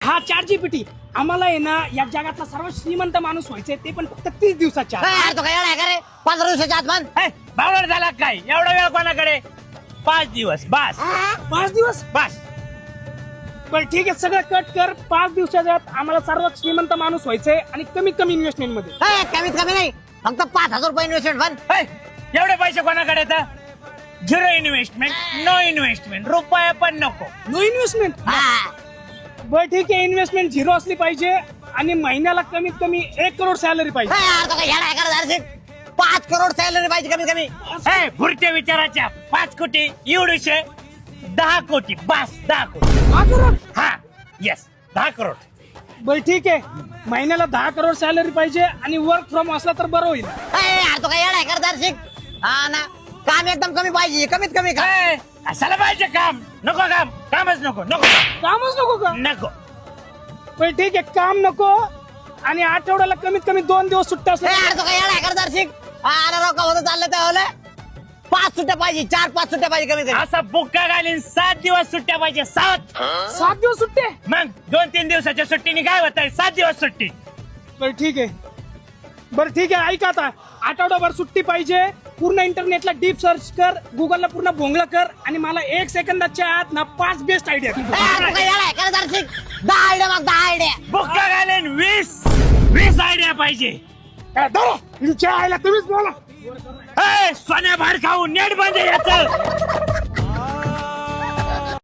हा ChatGPT आम्हाला आहे ना या जगातला सर्वात श्रीमंत माणूस व्हायचंय ते पण फक्त 30 दिवसाच्या यार तो काय आहे का रे 15 दिवसाच्या आत बंद. बावळट झाला काय एवढा वेळ कोणाकडे 5 दिवस बस 5 दिवस. बस. बरं ठीक आहे सगळं कट कर. 5 दिवसाच्या आत आम्हाला सर्वात श्रीमंत माणूस व्हायचंय आणि कमीत कमी इन्व्हेस्टमेंट मध्ये. कमीत कमी नाही फक्त 5,000 रुपये इन्व्हेस्टमेंट बंद. एवढे पैसे कोणाकडे येतात 0 इन्व्हेस्टमेंट नो इन्व्हेस्टमेंट रुपया पण नको. No investment. बरं ठीक आहे इन्व्हेस्टमेंट 0 असली पाहिजे आणि महिन्याला कमीत कमी 1 करोड सॅलरी पाहिजे. यार तो काय येडा आहे का रे? 5 करोड सॅलरी पाहिजे कमीत कमी. पुढच्या विचाराच्या 5 कोटी एवढेशे 10 कोटी बस 10 कोटी. 10 करोड. हा येस 10 करोड. बरं ठीक आहे महिन्याला 10 करोड सॅलरी पाहिजे आणि वर्क फ्रॉम असला तर बरं होईल. यार तो काय येडा आहे का दर्शिक? हा ना काम एकदम कमी पाहिजे कमीत कमी का. असायला पाहिजे काम नको कामच नको कामच नको का. नको. बरं ठीक आहे काम नको आणि आठवड्याला कमीत कमी 2 दिवस सुट्ट्या असल्या. यार तो काय येडा आहे का दर्शिक? अरे रोका होतं चाललं त्यावेळेला 5 सुट्ट्या पाहिजे 4-5 सुट्ट्या पाहिजे कमीत कमी. असा बुक्का घालीन 7 दिवस सुट्ट्या पाहिजे 7. 7 दिवस सुट्टे. मग 2-3 दिवसाच्या सुट्टीने काय होत 7 दिवस सुट्टी. बरं ठीक आहे ऐका आता आठवडाभर सुट्टी पाहिजे. पूर्ण इंटरनेटला डीप सर्च कर गुगलला पूर्ण भोंगला कर आणि मला 1 सेकंदाच्या आत ना 5 बेस्ट आयडिया. यार तो काय येडा आहे का दर्शिक? 10 आयडिया मग 10 आयडिया. बुक्का घालीन 20 आयडिया पाहिजे. तुमच्या आईला तुम्हीच बोला. सोन्या बाहेर खाऊ नेट बंद याच